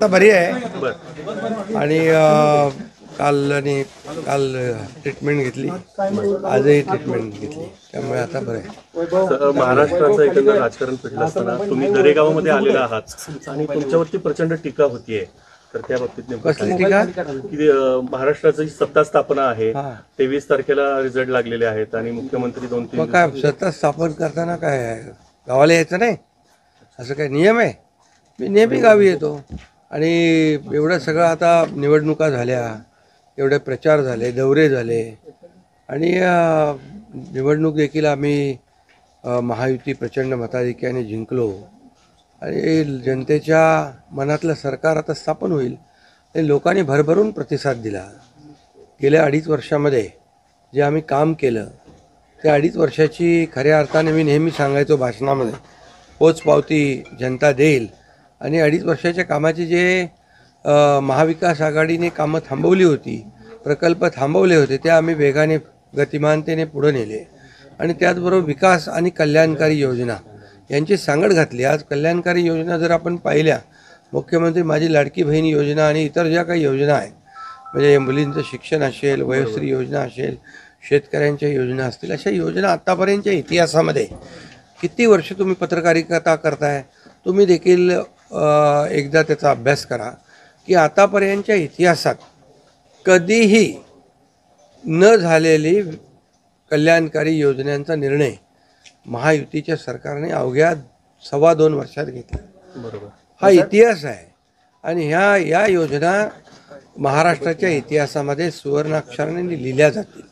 आता बरी आहे आणि काल ट्रीटमेंट घेतली, आजही ट्रीटमेंट घेतली, त्यामुळे आता बरं आहे. महाराष्ट्राचं एकंदर राजकारण पेटलं असताना तुम्ही दरेगावमध्ये आलेला आहात आणि तुमच्यावरती प्रचंड टीका होतीये, तर त्या बाबतीत नेमकं कसली टीका? की महाराष्ट्राची सत्ता स्थापना आहे, 23 तारखेला रिझल्ट लागलेले आहेत आणि मुख्यमंत्री 2-3 मग काय सत्ता स्थापन करताना काय आहे? गावाला यायचं नाही असं काय नियम आहे? मी नेहमी गावी येतो आणि एवढं सगळं आता निवडणुका झाल्या, एवढे प्रचार झाले, दौरे झाले आणि निवडणूक देखील आम्ही महायुती प्रचंड मताधिक्याने जिंकलो आणि जनतेच्या मनातलं सरकार आता स्थापन होईल आणि लोकांनी भरभरून प्रतिसाद दिला. गेल्या 2.5 वर्षामध्ये जे आम्ही काम केलं त्या 2.5 वर्षाची खऱ्या अर्थाने मी नेहमी सांगायचो भाषणामध्ये, पोचपावती जनता देईल आणि 2.5 वर्षाच्या कामाची जे महाविकास आघाडीने कामं थांबवली होती, प्रकल्प थांबवले होते, ते आम्ही वेगाने गतिमानतेने पुढे नेले आणि त्याचबरोबर विकास आणि कल्याणकारी योजना यांची सांगड घातली. आज कल्याणकारी योजना जर आपण पाहिल्या, मुख्यमंत्री माझी लाडकी बहीण योजना आणि इतर ज्या काही योजना आहेत, म्हणजे मुलींचं शिक्षण असेल, वयोश्री योजना असेल, शेतकऱ्यांच्या योजना असतील, अशा योजना आत्तापर्यंतच्या इतिहासामध्ये किती वर्ष तुम्ही पत्रकारिता करताय, तुम्ही देखील एकदा त्याचा अभ्यास करा की आतापर्यंतच्या इतिहासात कधीही न झालेली कल्याणकारी योजनांचा निर्णय महायुतीच्या सरकारने अवघ्या 2.25 वर्षात घेतला. बरोबर, हा इतिहास आहे आणि या योजना महाराष्ट्राच्या इतिहासामध्ये सुवर्णाक्षराने लिहिल्या जातील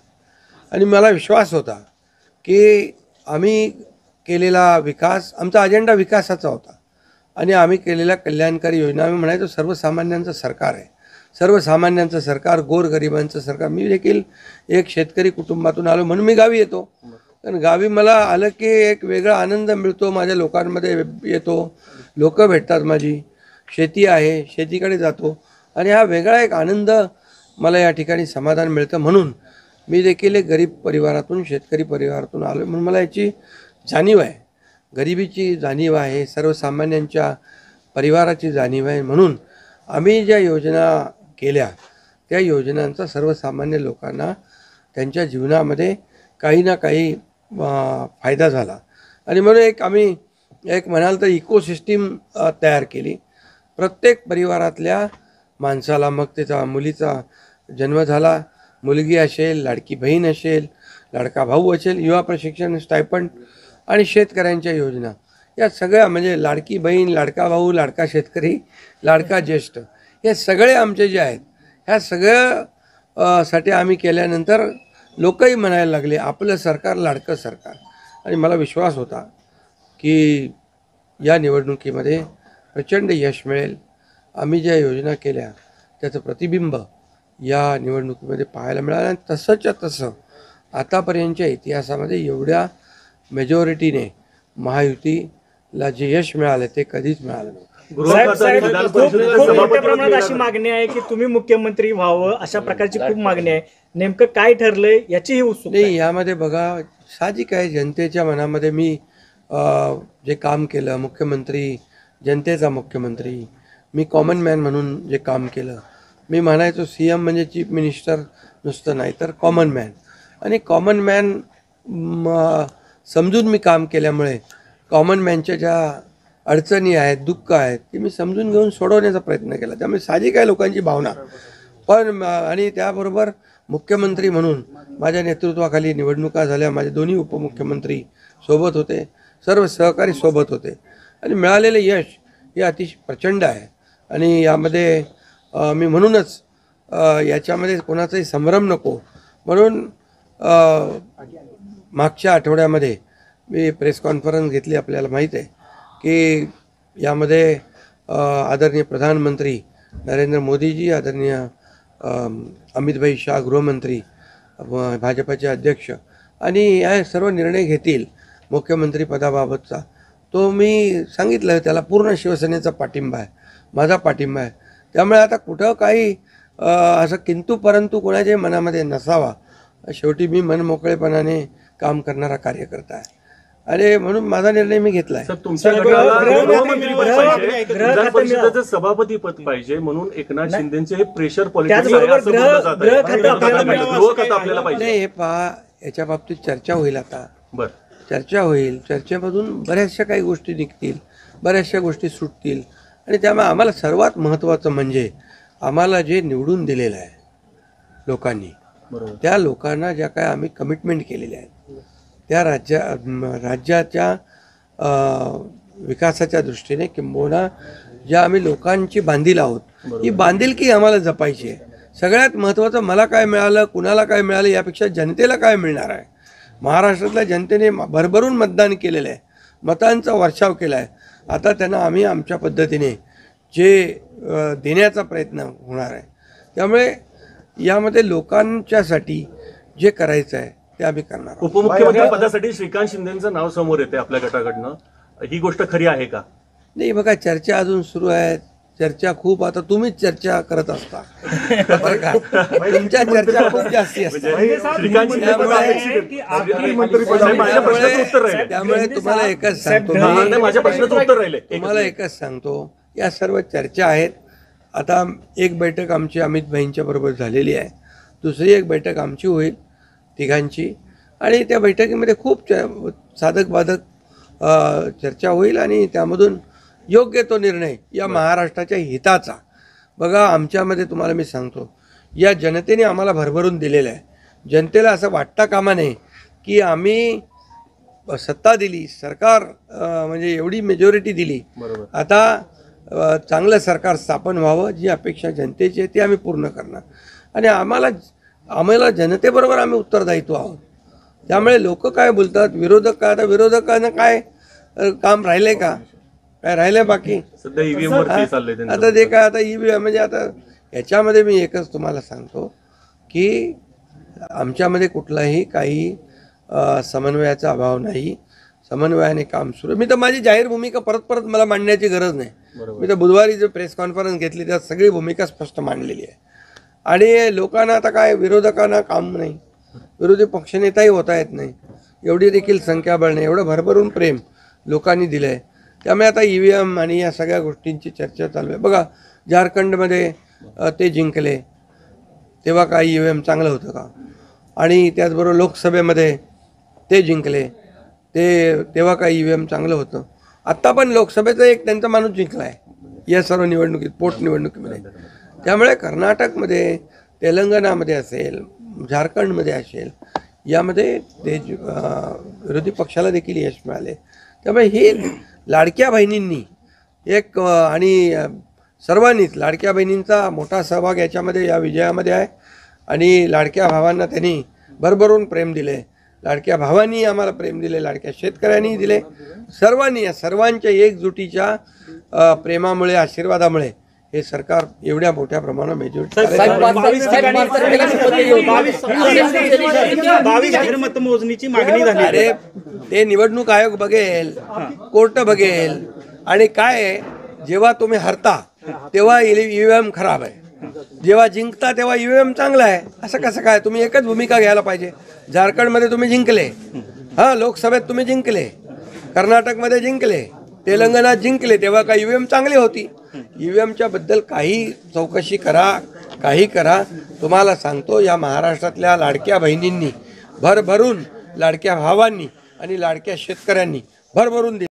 आणि मला विश्वास होता की आम्ही केलेला विकास, आमचा अजेंडा विकासाचा होता आणि आम्ही केलेल्या कल्याणकारी योजना, आम्ही म्हणायचो सर्वसामान्यांचं सरकार आहे, सर्वसामान्यांचं सरकार, गोरगरिबांचं सरकार. मी देखील एक शेतकरी कुटुंबातून आलो म्हणून मी गावी येतो, कारण गावी मला आलं की एक वेगळा आनंद मिळतो, माझ्या लोकांमध्ये येतो, लोक भेटतात, माझी शेती आहे, शेतीकडे जातो आणि हा वेगळा एक आनंद मला या ठिकाणी समाधान मिळतं. म्हणून मी देखील एक गरीब परिवारातून, शेतकरी परिवारातून आलो म्हणून मला याची जाणीव आहे, गरिबीची जाणीव आहे, सर्वसामान्यांच्या परिवाराची जाणीव आहे. म्हणून आम्ही ज्या योजना केल्या त्या योजनांचा सर्वसामान्य लोकांना त्यांच्या जीवनामध्ये काही ना काही फायदा झाला आणि म्हणून आम्ही म्हणाल तर इकोसिस्टीम तयार केली. प्रत्येक परिवारातल्या माणसाला, मग त्याचा मुलीचा जन्म झाला, मुलगी असेल, लाडकी बहीण असेल, लाडका भाऊ असेल, युवा प्रशिक्षण स्टायपंड आणि शेतकऱ्यांच्या योजना, या सगळ्या म्हणजे लाडकी बहीण, लाडका भाऊ, लाडका शेतकरी, लाडका ज्येष्ठ, हे सगळे आमचे जे आहेत, ह्या सगळ्या साठी आम्ही केल्यानंतर लोकही म्हणायला लागले आपलं सरकार लाडकं सरकार. आणि मला विश्वास होता की या निवडणुकीमध्ये प्रचंड यश मिळेल. आम्ही ज्या योजना केल्या त्याचं प्रतिबिंब या निवडणुकीमध्ये पाहायला मिळालं आणि तसंच्या तसं आतापर्यंतच्या इतिहासामध्ये एवढ्या मेजॉरिटीने महायुतीला जे यश मिळालं ते कधीच मिळालं नव्हतं. खूप मोठ्या प्रमाणात अशी मागणी आहे की तुम्ही मुख्यमंत्री व्हावं, अशा प्रकारची खूप मागणी आहे. नेमकं काय ठरलंय याचीही उत्सुकता नाही. यामध्ये बघा, साहजिक आहे, जनतेच्या मनामध्ये मी जे काम केलं, मुख्यमंत्री, जनतेचा मुख्यमंत्री, मी कॉमन मॅन म्हणून जे काम केलं, मी म्हणायचो CM म्हणजे चीफ मिनिस्टर नुसतं नाही तर कॉमन मॅन, आणि कॉमन मॅन समजून मी काम केल्यामुळे कॉमन मॅनच्या ज्या अडचणी आहेत, दुःख आहेत, ती मी समजून घेऊन सोडवण्याचा प्रयत्न केला. त्यामुळे साहजिक आहे लोकांची भावना, पण आणि त्याबरोबर मुख्यमंत्री म्हणून माझ्या नेतृत्वाखाली निवडणुका झाल्या, माझे दोन्ही उपमुख्यमंत्री सोबत होते, सर्व सहकारी सोबत होते आणि मिळालेले यश हे अतिशय प्रचंड आहे. आणि यामध्ये मी म्हणूनच याच्यामध्ये कोणाचाही संभ्रम नको म्हणून मागच्या आठवड्यामध्ये मी प्रेस कॉन्फरन्स घेतली. आपल्याला माहीत आहे की यामध्ये आदरणीय प्रधानमंत्री नरेंद्र मोदीजी, आदरणीय अमितभाई शाह गृहमंत्री, भाजपाचे अध्यक्ष, आणि या सर्व निर्णय घेतील मुख्यमंत्री पदाबाबतचा. तो मी सांगितलं, त्याला पूर्ण शिवसेनेचा पाठिंबा आहे, माझा पाठिंबा आहे. त्यामुळे आता कुठं काही असं किंतु परंतु कोणाच्याही मनामध्ये नसावा. शेवटी मी मनमोकळेपणाने काम करणारा कार्यकर्ता आहे आणि म्हणून माझा निर्णय मी घेतलाय. सर, तुमच्या गटाला गृहमंत्री पद पाहिजे, गृह विधान खातं परिषदेचं सभापती पद पाहिजे, म्हणून एकनाथ शिंदेचे हे प्रेशर पॉलिटिक्स आहे त्याचबरोबर असं बोललं जात आहे. गृह खातं आपल्याला पाहिजे. गृह खातं आपल्याला पाहिजे. नाही, हे पहा, याच्या बाबतीत चर्चा होईल. आता बरं, चर्चा होईल. चर्चेमधून बऱ्याचशा काही गोष्टी निघतील, बऱ्याचशा गोष्टी सुटतील. आणि त्यामुळे आम्हाला सर्वात महत्त्वाचं म्हणजे आम्हाला जे निवडून दिलेलं आहे लोकांनी, बरोबर. त्या लोकांना ज्या काय आम्ही कमिटमेंट केलेल्या आहेत त्या राज्याच्या विकासाच्या दृष्टीने किंबहुना ज्या आम्ही लोकांची बांधील आहोत, ही बांधिलकी आम्हाला जपायची आहे. सगळ्यात महत्त्वाचं मला काय मिळालं, कुणाला काय मिळालं यापेक्षा जनतेला काय मिळणार आहे. महाराष्ट्रातल्या जनतेने भरभरून मतदान केलेलं आहे, मतांचा वर्षाव केला आहे. आता त्यांना आम्ही आमच्या पद्धतीने जे देण्याचा प्रयत्न होणार आहे. त्यामुळे यामध्ये लोकांच्यासाठी जे करायचं आहे ते आम्ही करणार आहोत. उपमुख्यमंत्री पदासाठी श्रीकांत शिंदेचं नाव समोर येते आपल्या गटाकडनं, ही गोष्ट खरी आहे का? नाही, बघा, चर्चा अजून सुरू आहे. चर्चा खूप, आता तुम्हीच चर्चा करत असता पत्रकार. तुमच्या चर्चा खूप जास्ती असतात. श्रीकांत शिंदे पद अपेक्षित आहे. माझ्या प्रश्नाचं उत्तर राहिले. त्यामुळे तुम्हाला एकच सांगतो नाही, माझ्या प्रश्नाचं उत्तर राहिले. तुम्हाला एकच सांगतो, या सर्व चर्चा आहेत. आता एक बैठक आमची अमित भाईंच्या बरोबर झालेली आहे, दुसरी एक बैठक आमची होईल तिघांची, आणि त्या बैठकीमध्ये खूप साधक बाधक चर्चा होईल आणि त्यामधून योग्य तो निर्णय या महाराष्ट्राच्या हिताचा. बघा, आमच्यामध्ये तुम्हाला मी सांगतो, या जनतेने आम्हाला भरभरून दिलेलं आहे. जनतेला असं वाटता कामा नये की आम्ही सत्ता दिली, सरकार म्हणजे एवढी मेजॉरिटी दिली, बरोबर. आता चांगलं सरकार स्थापन व्हावं, जी अपेक्षा जनतेची आहे ती आम्ही पूर्ण करणार. आणि आम्हाला जनतेबरोबर आम्ही उत्तरदायित्व आहोत. त्यामुळे लोक काय बोलतात, विरोधक काय, आता विरोधकांना काय काम राहिले का, काय राहिले बाकी? सध्या ईव्हीएम वरती चाललंय त्यांचं. आता ते काय, आता ईव्हीएम म्हणजे आता याच्यामध्ये मी एकच तुम्हाला सांगतो की आमच्यामध्ये कुठलाही काही समन्वयाचा अभाव नाही. समन्वयाने काम सुरू. मी तर माझी जाहीर भूमिका परत मला मांडण्याची गरज नाही. मी तर बुधवारी जो प्रेस कॉन्फरन्स घेतली त्यात सगळी भूमिका स्पष्ट मांडलेली आहे. आणि लोकांना आता काय, विरोधकांना काम नाही, विरोधी पक्षनेताही होता येत नाही, एवढी देखील संख्याबळ नाही, एवढं भरभरून प्रेम लोकांनी दिलं आहे. त्यामुळे आता ईव्हीएम आणि या सगळ्या गोष्टींची चर्चा चालू आहे. बघा, झारखंडमध्ये ते जिंकले तेव्हा काय ईव्हीएम चांगलं होतं का? आणि त्याचबरोबर लोकसभेमध्ये ते जिंकले तेव्हा काय ईव्हीएम चांगलं होतं? आत्ता पण लोकसभेचा एक त्यांचा माणूस जिंकला आहे या सर्व निवडणुकीत, पोटनिवडणुकीमध्ये. त्यामुळे कर्नाटकमध्ये, तेलंगणामध्ये असेल, झारखंडमध्ये असेल, यामध्ये ते विरोधी पक्षाला देखील यश मिळाले. त्यामुळे हे लाडक्या बहिणींनी एक आणि सर्वांनीच, लाडक्या बहिणींचा मोठा सहभाग याच्यामध्ये, या विजयामध्ये आहे. आणि लाडक्या भावांना त्यांनी भरभरून प्रेम दिले, लाडक्या भावांनी आम्हाला प्रेम दिले, लाडक्या शेतकऱ्यांनी दिले. सर्वांनी, या सर्वांच्या एकजुटीच्या प्रेमामुळे, आशीर्वादामुळे हे सरकार एवढ्या मोठ्या प्रमाणात मेजॉरिटी. 22 मतमोजणीची मागणी झाली. अरे, ते निवडणूक आयोग बघेल, कोर्ट बघेल. आणि काय आहे, जेव्हा तुम्ही हरता तेव्हा ईव्हीएम खराब आहे, जेव्हा जिंकता तेव्हा ईव्हीएम चांगला आहे. असं कसं काय? तुम्ही एकच भूमिका घ्यायला पाहिजे. झारखंडमध्ये तुम्ही जिंकले, हां, लोकसभेत तुम्ही जिंकले, कर्नाटकमध्ये जिंकले, तेलंगणात जिंकले, तेव्हा काय ईव्हीएम चांगली होती? ईव्हीएमच्या बद्दल काही चौकशी करा, काही करा. तुम्हाला सांगतो, या महाराष्ट्रातल्या लाडक्या बहिणींनी भरभरून, लाडक्या भावांनी आणि लाडक्या शेतकऱ्यांनी भरभरून दिली.